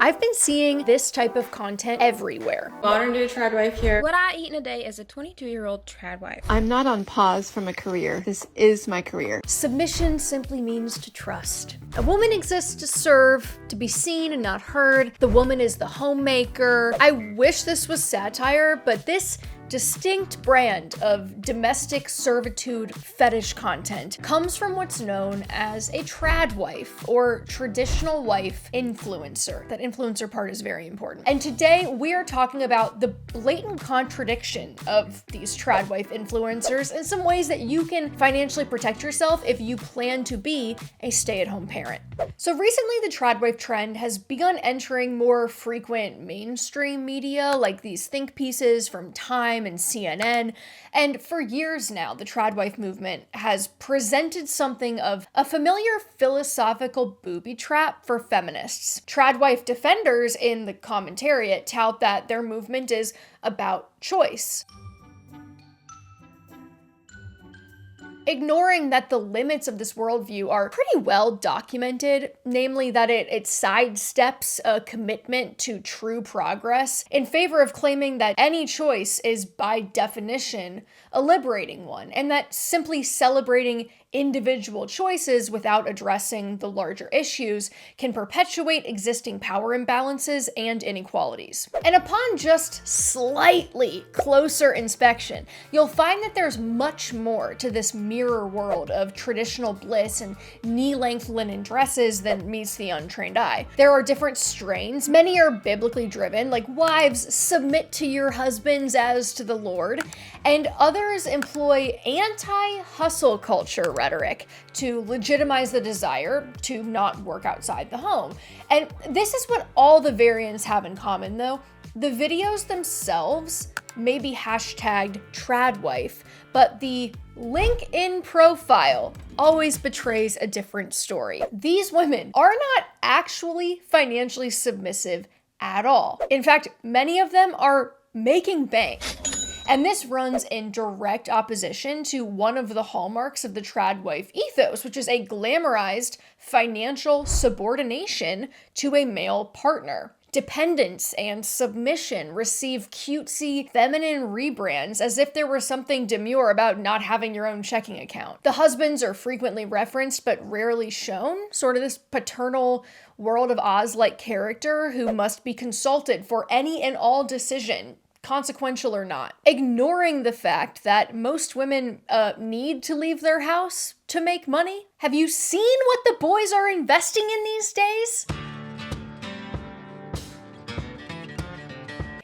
I've been seeing this type of content everywhere. Modern day TradWife here. What I eat in a day is a 22-year-old TradWife. I'm not on pause from a career. This is my career. Submission simply means to trust. A woman exists to serve, to be seen and not heard. The woman is the homemaker. I wish this was satire, but this distinct brand of domestic servitude fetish content comes from what's known as a TradWife, or traditional wife influencer. That influencer part is very important. And today we are talking about the blatant contradiction of these TradWife influencers and some ways that you can financially protect yourself if you plan to be a stay-at-home parent. So recently the TradWife trend has begun entering more frequent mainstream media, like these think pieces from Time and CNN, and for years now, the TradWife movement has presented something of a familiar philosophical booby trap for feminists. TradWife defenders in the commentariat tout that their movement is about choice, ignoring that the limits of this worldview are pretty well documented, namely that it sidesteps a commitment to true progress in favor of claiming that any choice is by definition a liberating one, and that simply celebrating individual choices without addressing the larger issues can perpetuate existing power imbalances and inequalities. And upon just slightly closer inspection, you'll find that there's much more to this mirror world of traditional bliss and knee-length linen dresses than meets the untrained eye. There are different strains. Many are biblically driven, like wives, submit to your husbands as to the Lord, and others employ anti-hustle culture rhetoric to legitimize the desire to not work outside the home. And this is what all the variants have in common, though. The videos themselves may be hashtagged TradWife, but the link in profile always betrays a different story. These women are not actually financially submissive at all. In fact, many of them are making bank. And this runs in direct opposition to one of the hallmarks of the TradWife ethos, which is a glamorized financial subordination to a male partner. Dependence and submission receive cutesy feminine rebrands as if there were something demure about not having your own checking account. The husbands are frequently referenced but rarely shown, sort of this paternal World of Oz-like character who must be consulted for any and all decision, consequential or not, ignoring the fact that most women need to leave their house to make money. Have you seen what the boys are investing in these days?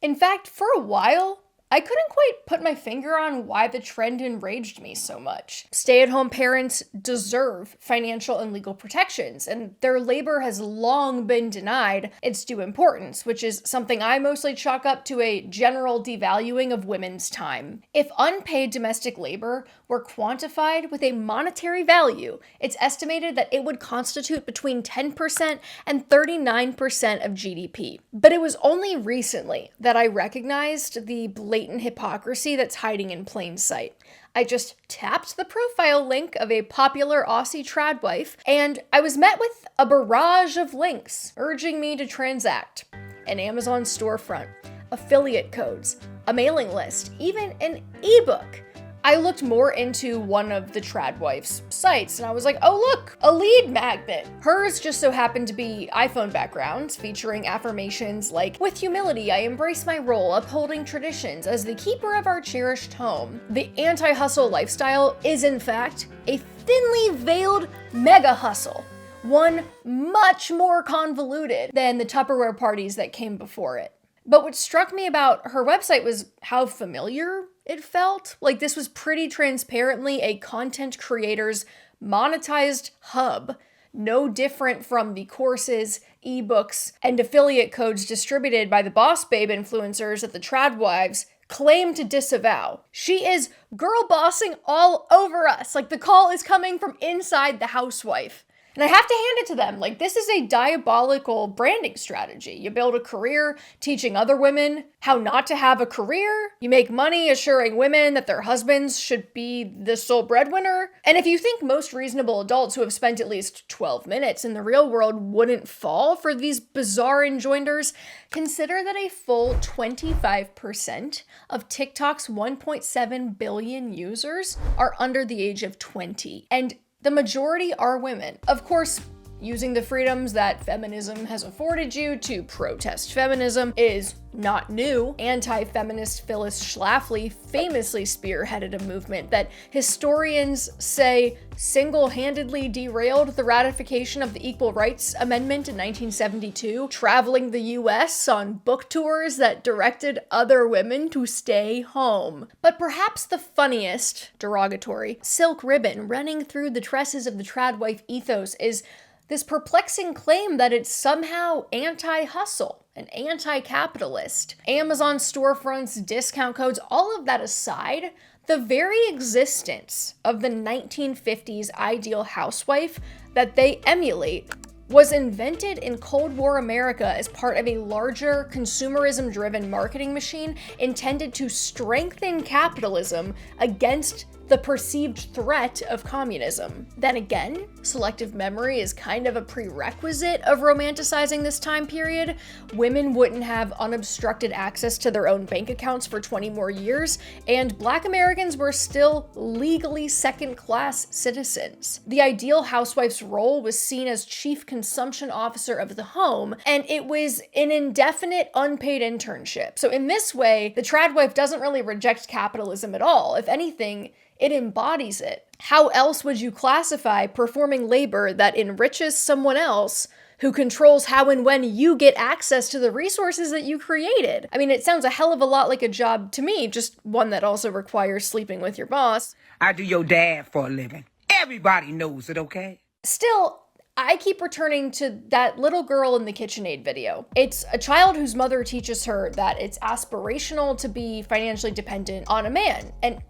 In fact, for a while, I couldn't quite put my finger on why the trend enraged me so much. Stay-at-home parents deserve financial and legal protections, and their labor has long been denied its due importance, which is something I mostly chalk up to a general devaluing of women's time. If unpaid domestic labor were quantified with a monetary value, it's estimated that it would constitute between 10% and 39% of GDP. But it was only recently that I recognized the blatant hypocrisy that's hiding in plain sight. I just tapped the profile link of a popular Aussie TradWife, and I was met with a barrage of links urging me to transact. An Amazon storefront, affiliate codes, a mailing list, even an ebook. I looked more into one of the TradWife's sites and I was like, oh look, a lead magnet. Hers just so happened to be iPhone backgrounds featuring affirmations like, with humility, I embrace my role upholding traditions as the keeper of our cherished home. The anti-hustle lifestyle is in fact a thinly veiled mega hustle, one much more convoluted than the Tupperware parties that came before it. But what struck me about her website was how familiar it felt. Like this was pretty transparently a content creator's monetized hub, no different from the courses, ebooks, and affiliate codes distributed by the boss babe influencers that the TradWives claim to disavow. She is girl bossing all over us. Like the call is coming from inside the housewife. And I have to hand it to them. Like, this is a diabolical branding strategy. You build a career teaching other women how not to have a career. You make money assuring women that their husbands should be the sole breadwinner. And if you think most reasonable adults who have spent at least 12 minutes in the real world wouldn't fall for these bizarre enjoinders, consider that a full 25% of TikTok's 1.7 billion users are under the age of 20. And the majority are women. Of course, using the freedoms that feminism has afforded you to protest feminism is not new. Anti-feminist Phyllis Schlafly famously spearheaded a movement that historians say single-handedly derailed the ratification of the Equal Rights Amendment in 1972, traveling the US on book tours that directed other women to stay home. But perhaps the funniest, derogatory, silk ribbon running through the tresses of the TradWife ethos is this perplexing claim that it's somehow anti-hustle and anti-capitalist. Amazon storefronts, discount codes, all of that aside, the very existence of the 1950s ideal housewife that they emulate was invented in Cold War America as part of a larger consumerism-driven marketing machine intended to strengthen capitalism against the perceived threat of communism. Then again, selective memory is kind of a prerequisite of romanticizing this time period. Women wouldn't have unobstructed access to their own bank accounts for 20 more years, and Black Americans were still legally second-class citizens. The ideal housewife's role was seen as chief consumption officer of the home, and it was an indefinite unpaid internship. So in this way, the TradWife doesn't really reject capitalism at all. If anything, it embodies it. How else would you classify performing labor that enriches someone else who controls how and when you get access to the resources that you created? I mean, it sounds a hell of a lot like a job to me, just one that also requires sleeping with your boss. I do your dad for a living. Everybody knows it, okay? Still, I keep returning to that little girl in the KitchenAid video. It's a child whose mother teaches her that it's aspirational to be financially dependent on a man. And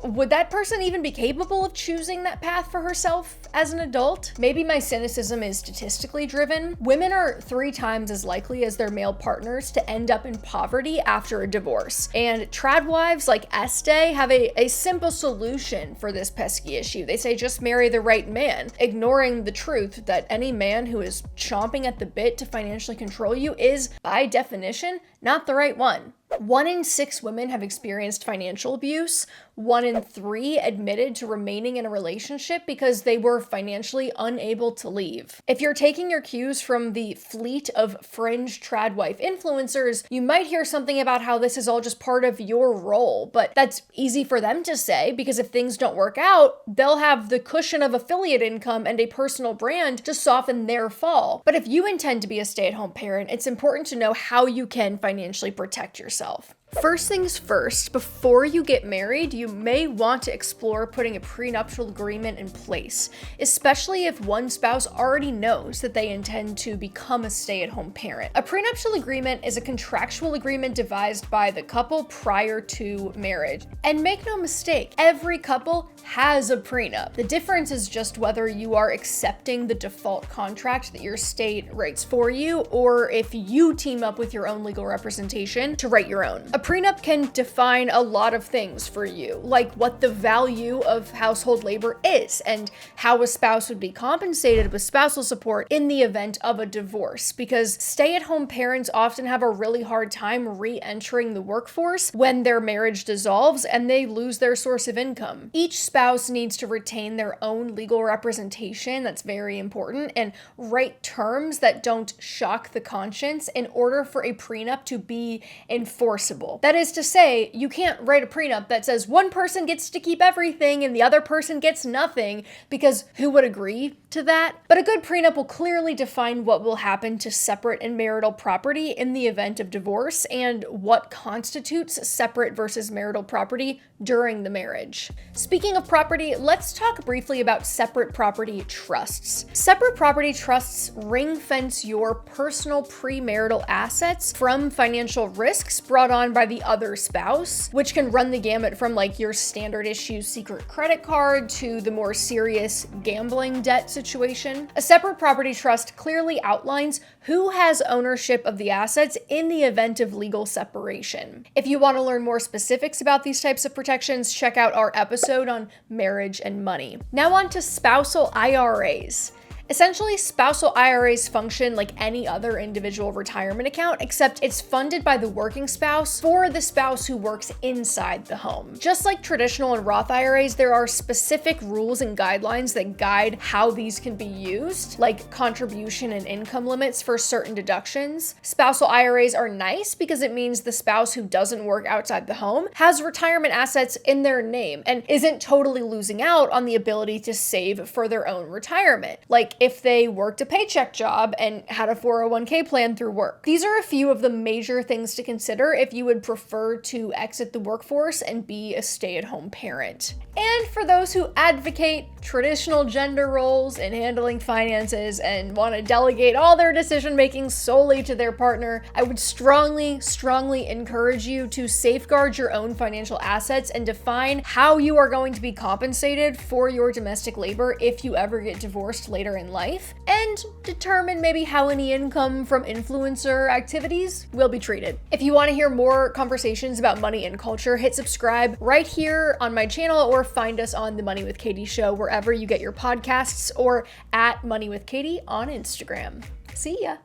would that person even be capable of choosing that path for herself as an adult? Maybe my cynicism is statistically driven. Women are 3 times as likely as their male partners to end up in poverty after a divorce. And TradWives like Estee have a simple solution for this pesky issue. They say just marry the right man, ignoring the truth that any man who is chomping at the bit to financially control you is, by definition, not the right one. 1 in 6 women have experienced financial abuse. 1 in 3 admitted to remaining in a relationship because they were financially unable to leave. If you're taking your cues from the fleet of fringe TradWife influencers, you might hear something about how this is all just part of your role, but that's easy for them to say because if things don't work out, they'll have the cushion of affiliate income and a personal brand to soften their fall. But if you intend to be a stay-at-home parent, it's important to know how you can financially protect yourself. First things first, before you get married, you may want to explore putting a prenuptial agreement in place, especially if one spouse already knows that they intend to become a stay-at-home parent. A prenuptial agreement is a contractual agreement devised by the couple prior to marriage. And make no mistake, every couple has a prenup. The difference is just whether you are accepting the default contract that your state writes for you, or if you team up with your own legal representation to write your own. A prenup can define a lot of things for you, like what the value of household labor is and how a spouse would be compensated with spousal support in the event of a divorce, because stay-at-home parents often have a really hard time re-entering the workforce when their marriage dissolves and they lose their source of income. Each spouse needs to retain their own legal representation, that's very important, and write terms that don't shock the conscience in order for a prenup to be enforceable. That is to say, you can't write a prenup that says one person gets to keep everything and the other person gets nothing, because who would agree to that? But a good prenup will clearly define what will happen to separate and marital property in the event of divorce and what constitutes separate versus marital property during the marriage. Speaking of property, let's talk briefly about separate property trusts. Separate property trusts ring-fence your personal premarital assets from financial risks brought on by the other spouse, which can run the gamut from like your standard issue secret credit card to the more serious gambling debt situation. A separate property trust clearly outlines who has ownership of the assets in the event of legal separation. If you want to learn more specifics about these types of protections, check out our episode on marriage and money. Now on to spousal IRAs. Essentially, spousal IRAs function like any other individual retirement account, except it's funded by the working spouse for the spouse who works inside the home. Just like traditional and Roth IRAs, there are specific rules and guidelines that guide how these can be used, like contribution and income limits for certain deductions. Spousal IRAs are nice because it means the spouse who doesn't work outside the home has retirement assets in their name and isn't totally losing out on the ability to save for their own retirement. Like if they worked a paycheck job and had a 401k plan through work. These are a few of the major things to consider if you would prefer to exit the workforce and be a stay-at-home parent. And for those who advocate traditional gender roles in handling finances and want to delegate all their decision-making solely to their partner, I would strongly encourage you to safeguard your own financial assets and define how you are going to be compensated for your domestic labor if you ever get divorced later in life, and determine maybe how any income from influencer activities will be treated. If you want to hear more conversations about money and culture, hit subscribe right here on my channel or find us on the Money with Katie show wherever you get your podcasts or at Money with Katie on Instagram. See ya.